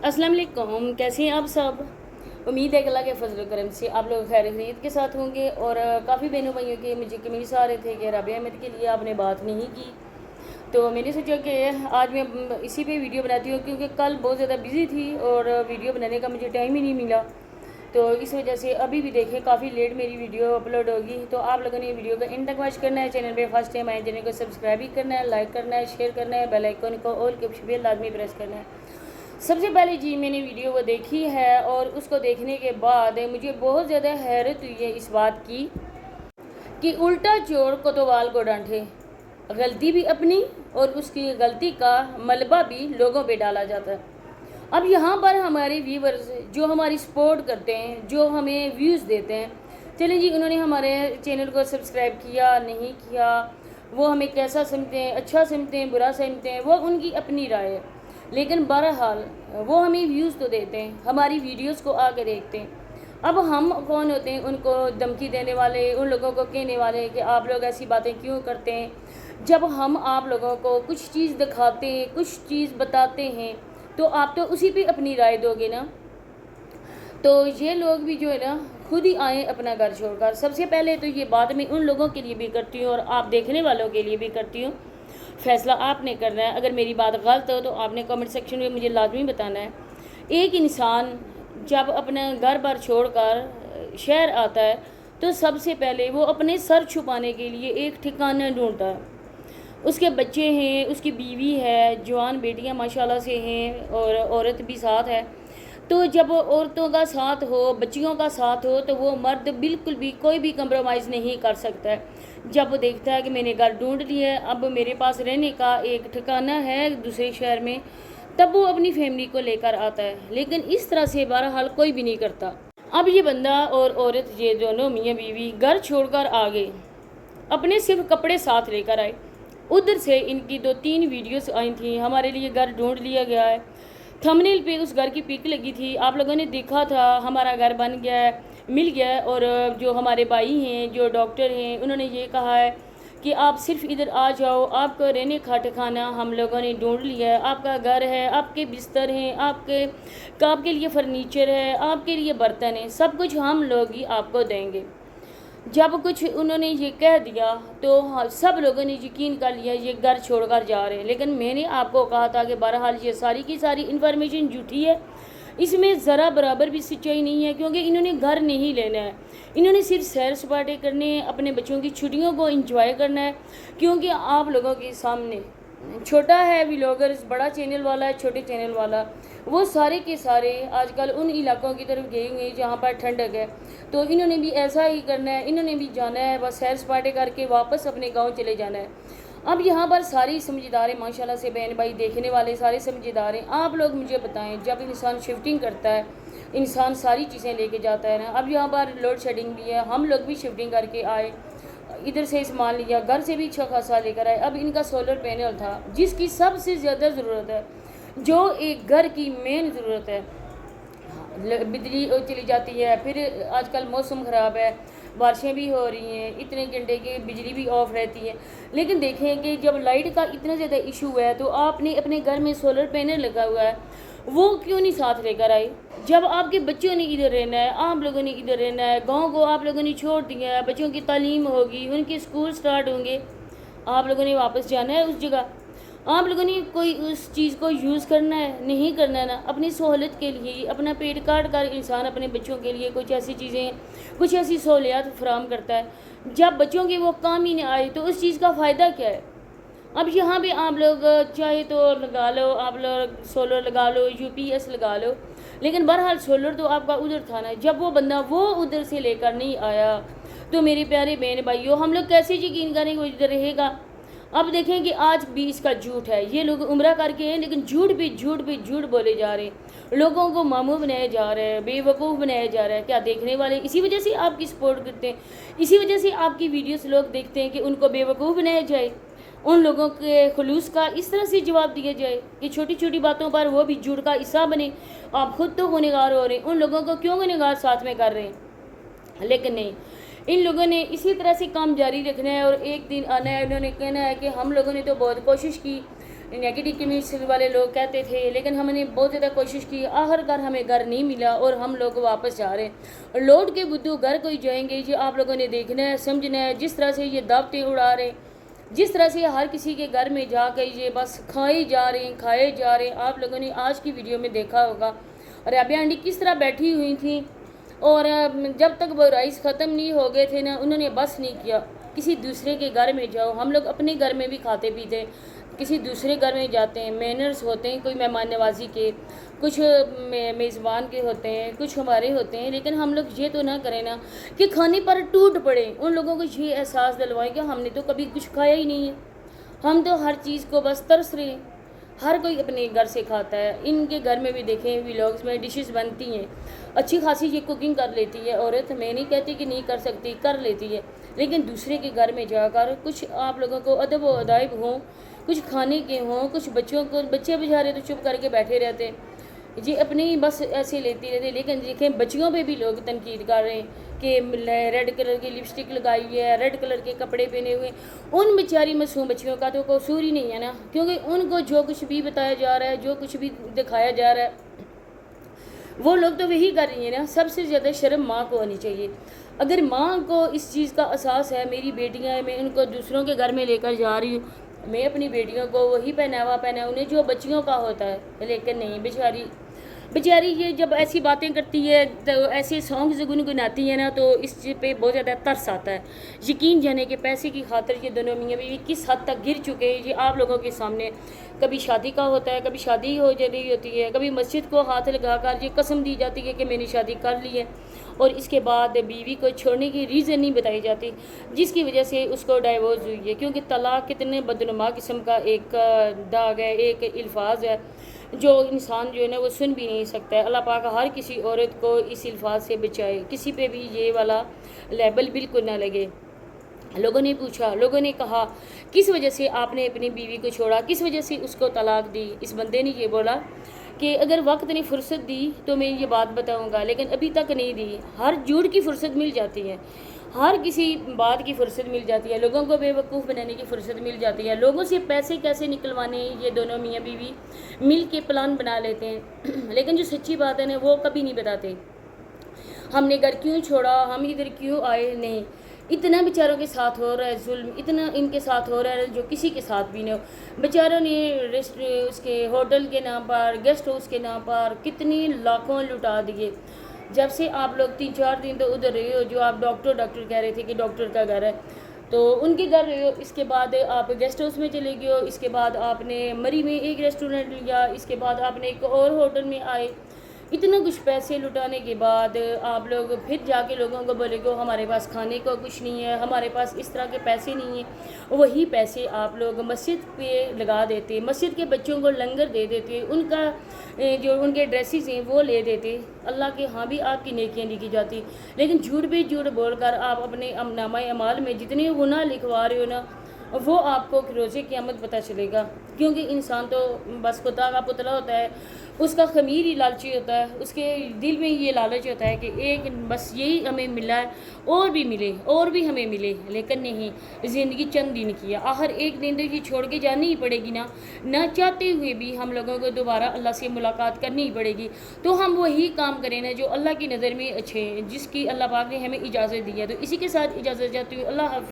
अस्सलाम वालेकुम, कैसे हैं आप सब। उम्मीद है कि अल्लाह के फजल करम से आप लोग खैर खैरियत के साथ होंगे। और काफ़ी बहनों भाइयों के मुझे कमेंट्स आ रहे थे कि राबिया अहमद के लिए आपने बात नहीं की, तो मैंने सोचा कि आज मैं इसी पे वीडियो बनाती हूँ, क्योंकि कल बहुत ज़्यादा बिज़ी थी और वीडियो बनाने का मुझे टाइम ही नहीं मिला। तो इस वजह से अभी भी देखें काफ़ी लेट मेरी वीडियो अपलोड होगी। तो आप लोगों ने वीडियो का एंड तक वॉच करना है। चैनल पे फर्स्ट टाइम आए चैनल को सब्सक्राइब भी करना है, लाइक करना है, शेयर करना है, बेल आइकन को ऑल के ऑप्शन पे लाजमी प्रेस करना है। सबसे पहले जी मैंने वीडियो को देखी है और उसको देखने के बाद मुझे बहुत ज़्यादा हैरत हुई है इस बात की कि उल्टा चोर कोतवाल को डांटे। गलती भी अपनी और उसकी गलती का मलबा भी लोगों पे डाला जाता है। अब यहाँ पर हमारे व्यूवर्स जो हमारी सपोर्ट करते हैं, जो हमें व्यूज़ देते हैं, चलें जी उन्होंने हमारे चैनल को सब्सक्राइब किया नहीं किया, वो हमें कैसा समझते हैं, अच्छा समझते हैं, बुरा समझते हैं, वो उनकी अपनी राय है। लेकिन बहरहाल वो हमें व्यूज़ तो देते हैं, हमारी वीडियोस को आके देखते हैं। अब हम कौन होते हैं उनको धमकी देने वाले, उन लोगों को कहने वाले कि आप लोग ऐसी बातें क्यों करते हैं। जब हम आप लोगों को कुछ चीज़ दिखाते हैं, कुछ चीज़ बताते हैं, तो आप तो उसी पे अपनी राय दोगे ना। तो ये लोग भी जो है ना खुद ही आए अपना घर छोड़कर। सबसे पहले तो ये बात मैं उन लोगों के लिए भी करती हूँ और आप देखने वालों के लिए भी करती हूँ, फ़ैसला आपने करना है। अगर मेरी बात गलत हो तो आपने कमेंट सेक्शन में मुझे लाजमी बताना है। एक इंसान जब अपना घर बार छोड़कर शहर आता है तो सबसे पहले वो अपने सर छुपाने के लिए एक ठिकाना ढूंढता है। उसके बच्चे हैं, उसकी बीवी है, जवान बेटियां माशाल्लाह से हैं और औरत भी साथ है। तो जब औरतों का साथ हो, बच्चियों का साथ हो, तो वो मर्द बिल्कुल भी कोई भी कंप्रोमाइज़ नहीं कर सकता है। जब वो देखता है कि मैंने घर ढूंढ लिया है, अब मेरे पास रहने का एक ठिकाना है दूसरे शहर में, तब वो अपनी फैमिली को लेकर आता है। लेकिन इस तरह से बहरहाल कोई भी नहीं करता। अब ये बंदा और औरत, ये दोनों मियाँ बीवी घर छोड़कर आ गए, अपने सिर्फ कपड़े साथ लेकर आए। उधर से इनकी 2-3 वीडियोस आई थी, हमारे लिए घर ढूंढ लिया गया है। थंबनेल पे उस घर की पिक लगी थी, आप लोगों ने देखा था, हमारा घर बन गया है, मिल गया है। और जो हमारे भाई हैं जो डॉक्टर हैं, उन्होंने ये कहा है कि आप सिर्फ इधर आ जाओ, आपको रहने का ठिकाना हम लोगों ने ढूंढ लिया है, आपका घर है, आपके बिस्तर हैं, आपके लिए फर्नीचर है, आपके लिए बर्तन है, सब कुछ हम लोग ही आपको देंगे। जब कुछ उन्होंने ये कह दिया तो सब लोगों ने यकीन कर लिया ये घर छोड़कर जा रहे हैं। लेकिन मैंने आपको कहा था कि बहरहाल ये सारी की सारी इन्फॉर्मेशन झूठी है, इसमें ज़रा बराबर भी सच्चाई नहीं है। क्योंकि इन्होंने घर नहीं लेना है, इन्होंने सिर्फ सैर सपाटे करने हैं, अपने बच्चों की छुट्टियों को एंजॉय करना है। क्योंकि आप लोगों के सामने छोटा है व्लॉगर्स, बड़ा चैनल वाला है, छोटे चैनल वाला, वो सारे के सारे आजकल उन इलाकों की तरफ गए हुए हैं जहाँ पर ठंडक है। तो इन्होंने भी ऐसा ही करना है, इन्होंने भी जाना है, बस सैर सपाटे करके वापस अपने गांव चले जाना है। अब यहाँ पर सारी समझदार हैं माशाल्लाह से, बहन भाई देखने वाले सारे समझदार हैं। आप लोग मुझे बताएं, जब इंसान शिफ्टिंग करता है, इंसान सारी चीज़ें लेके जाता है ना। अब यहाँ पर लोड शेडिंग भी है, हम लोग भी शिफ्टिंग करके आए, इधर से सामान लिया, घर से भी अच्छा खासा लेकर आए। अब इनका सोलर पैनल था जिसकी सबसे ज़्यादा ज़रूरत है, जो एक घर की मेन ज़रूरत है। बिजली चली जाती है, फिर आजकल मौसम ख़राब है, बारिशें भी हो रही हैं, इतने घंटे की बिजली भी ऑफ रहती है। लेकिन देखें कि जब लाइट का इतना ज़्यादा इशू है तो आपने अपने घर में सोलर पैनल लगा हुआ है, वो क्यों नहीं साथ लेकर आए। जब आपके बच्चों ने इधर रहना है, आप लोगों ने इधर रहना है, गांव को आप लोगों ने छोड़ दिया है, बच्चों की तालीम होगी, उनके स्कूल स्टार्ट होंगे, आप लोगों ने वापस जाना है उस जगह। आप लोगों ने कोई उस चीज़ को यूज़ करना है, नहीं करना है ना। अपनी सहूलत के लिए अपना पेट काट कर इंसान अपने बच्चों के लिए कुछ ऐसी चीज़ें, कुछ ऐसी सहूलियात फराहम करता है। जब बच्चों के वो काम ही नहीं आए तो उस चीज़ का फ़ायदा क्या है। अब यहाँ पे आप लोग चाहे तो लगा लो, आप लोग सोलर लगा लो, यूपीएस लगा लो, लेकिन बहरहाल सोलर तो आपका उधर था ना। जब वो बंदा वो उधर से लेकर नहीं आया तो मेरे प्यारे बहन भाइयों, हम लोग कैसे यकीन करें वो इधर रहेगा। अब देखें कि आज भी इसका झूठ है, ये लोग उम्रा करके हैं लेकिन झूठ भी झूठ बोले जा रहे हैं, लोगों को मामू बनाया जा रहा है, बेवकूफ़ बनाया जा रहा है। क्या देखने वाले इसी वजह से आपकी सपोर्ट करते हैं, इसी वजह से आपकी वीडियोस लोग देखते हैं कि उनको बेवकूफ़ बनाया जाए, उन लोगों के खुलूस का इस तरह से जवाब दिया जाए कि छोटी छोटी बातों पर वो भी झूठ का हिस्सा बने। आप खुद तो गुनहगार हो रहे हैं, उन लोगों को क्यों गुनहगार साथ में कर रहे हैं। लेकिन नहीं, इन लोगों ने इसी तरह से काम जारी रखना है और एक दिन आना है, उन्होंने कहना है कि हम लोगों ने तो बहुत कोशिश की, نیگیٹو کمیونٹی والے لوگ کہتے تھے، لیکن ہم نے بہت زیادہ کوشش کی، آخر کار ہمیں گھر نہیں ملا اور ہم لوگ واپس جا رہے ہیں۔ لوٹ کے بدھو گھر کوئی جائیں گے جی، آپ لوگوں نے دیکھنا ہے، سمجھنا ہے، جس طرح سے یہ دعوتیں اڑا رہے ہیں، جس طرح سے ہر کسی کے گھر میں جا کے یہ بس کھائے جا رہے ہیں۔ آپ لوگوں نے آج کی ویڈیو میں دیکھا ہوگا رابعہ آنٹی کس طرح بیٹھی ہوئی تھیں، اور جب تک وہ رائس ختم نہیں ہو گئے تھے نا، انہوں نے بس نہیں کیا کسی دوسرے کے گھر میں جاؤ۔ ہم لوگ اپنے گھر میں بھی کھاتے پیتے، کسی دوسرے گھر میں جاتے ہیں، مینرز ہوتے ہیں، کوئی مہمان نوازی کے، کچھ میزبان کے ہوتے ہیں، کچھ ہمارے ہوتے ہیں، لیکن ہم لوگ یہ تو نہ کریں نا کہ کھانے پر ٹوٹ پڑے، ان لوگوں کو یہ احساس دلوائیں کہ ہم نے تو کبھی کچھ کھایا ہی نہیں ہے، ہم تو ہر چیز کو بس ترس رہے ہیں۔ ہر کوئی اپنے گھر سے کھاتا ہے، ان کے گھر میں بھی دیکھیں ویلاگز میں ڈشز بنتی ہیں، اچھی خاصی یہ کوکنگ کر لیتی ہے عورت، میں نہیں کہتی کہ نہیں کر سکتی، کر لیتی ہے، لیکن دوسرے کے گھر میں جا کر کچھ آپ لوگوں کو ادب و ادائب ہوں، کچھ کھانے کے ہوں، کچھ بچوں کو، بچے بیچارے تو چپ کر کے بیٹھے رہتے جی، اپنی بس ایسے لیتی رہتے، لیکن دیکھیں بچیوں پہ بھی لوگ تنقید کر رہے ہیں کہ ریڈ کلر کی لپسٹک لگائی ہے، ریڈ کلر کے کپڑے پہنے ہوئے، ان بیچاری معصوم بچیوں کا تو قصور ہی نہیں ہے نا، کیونکہ ان کو جو کچھ بھی بتایا جا رہا ہے، جو کچھ بھی دکھایا جا رہا ہے، وہ لوگ تو وہی کر رہی ہیں نا۔ سب سے زیادہ شرم ماں کو ہونی چاہیے۔ اگر ماں کو اس چیز کا احساس ہے، میری بیٹیاں ہیں، میں ان کو دوسروں کے گھر میں لے کر جا رہی ہوں، میں اپنی بیٹیوں کو وہی پہناوا انہیں جو بچیوں کا ہوتا ہے، لیکن نہیں، بیچاری یہ جب ایسی باتیں کرتی ہے تو ایسے سانگز گنگناتی ہے نا، تو اس چیز پہ بہت زیادہ ترس آتا ہے۔ یقین جانے کہ پیسے کی خاطر یہ دونوں میاں بیوی کس حد تک گر چکے ہیں، یہ آپ لوگوں کے سامنے کبھی شادی کا ہوتا ہے، کبھی شادی ہو جاتی ہوتی ہے، کبھی مسجد کو ہاتھ لگا کر یہ قسم دی جاتی ہے کہ میں نے شادی کر لی ہے، اور اس کے بعد بیوی کو چھوڑنے کی ریزن نہیں بتائی جاتی، جس کی وجہ سے اس کو ڈائیورس ہوئی ہے، کیونکہ طلاق کتنے بدنما قسم کا ایک داغ ہے، ایک الفاظ ہے جو انسان جو ہے نا وہ سن بھی نہیں سکتا ہے۔ اللہ پاک ہر کسی عورت کو اس الفاظ سے بچائے، کسی پہ بھی یہ والا لیبل بالکل نہ لگے۔ لوگوں نے پوچھا، لوگوں نے کہا کس وجہ سے آپ نے اپنی بیوی کو چھوڑا، کس وجہ سے اس کو طلاق دی؟ اس بندے نے یہ بولا کہ اگر وقت نے فرصت دی تو میں یہ بات بتاؤں گا، لیکن ابھی تک نہیں دی۔ ہر جھوٹ کی فرصت مل جاتی ہے، ہر کسی بات کی فرصت مل جاتی ہے، لوگوں کو بے وقوف بنانے کی فرصت مل جاتی ہے، لوگوں سے پیسے کیسے نکلوانے یہ دونوں میاں بیوی مل کے پلان بنا لیتے ہیں، لیکن جو سچی بات ہے نا وہ کبھی نہیں بتاتے۔ ہم نے گھر کیوں چھوڑا، ہم ادھر کیوں آئے، نہیں، اتنا بیچاروں کے ساتھ ہو رہا ہے ظلم، اتنا ان کے ساتھ ہو رہا ہے جو کسی کے ساتھ بھی نہیں ہو۔ بیچاروں نے اس کے ہوٹل کے نام پر، گیسٹ ہاؤس کے نام پر کتنی لاکھوں لٹا دیے۔ جب سے آپ لوگ 3-4 دن تو ادھر رہے ہو، جو آپ ڈاکٹر کہہ رہے تھے کہ ڈاکٹر کا گھر ہے، تو ان کے گھر رہے ہو، اس کے بعد آپ گیسٹ ہاؤس میں چلے گئے ہو، اس کے بعد آپ نے مری میں ایک ریسٹورنٹ لیا، اس کے بعد آپ نے ایک اور ہوٹل میں آئے، اتنا کچھ پیسے لٹانے کے بعد آپ لوگ پھر جا کے لوگوں کو بولے گے ہمارے پاس کھانے کو کچھ نہیں ہے، ہمارے پاس اس طرح کے پیسے نہیں ہیں۔ وہی پیسے آپ لوگ مسجد پہ لگا دیتے، مسجد کے بچوں کو لنگر دے دیتے، ان کا جو ان کے ڈریسز ہیں وہ لے دیتے، اللہ کے ہاں بھی آپ کی نیکیاں لکھی جاتی، لیکن جھوٹ بھی جھوٹ بول کر آپ اپنے نامہ اعمال میں جتنے گناہ لکھوا رہے ہو نا، وہ آپ کو روز قیامت پتہ چلے گا، کیونکہ انسان تو بس کتا کا پتلا ہوتا ہے، اس کا خمیر ہی لالچی ہوتا ہے، اس کے دل میں یہ لالچ ہوتا ہے کہ ایک بس یہی ہمیں ملا ہے، اور بھی ملے، اور بھی ہمیں ملے، لیکن نہیں، زندگی چند دن کی ہے، آخر ایک دن تو یہ چھوڑ کے جانی ہی پڑے گی نا، نہ چاہتے ہوئے بھی ہم لوگوں کو دوبارہ اللہ سے ملاقات کرنی ہی پڑے گی، تو ہم وہی کام کریں نا جو اللہ کی نظر میں اچھے ہیں، جس کی اللہ پاک نے ہمیں اجازت دی ہے۔ تو اسی کے ساتھ اجازت چاہتی ہوں، اللہ حافظ۔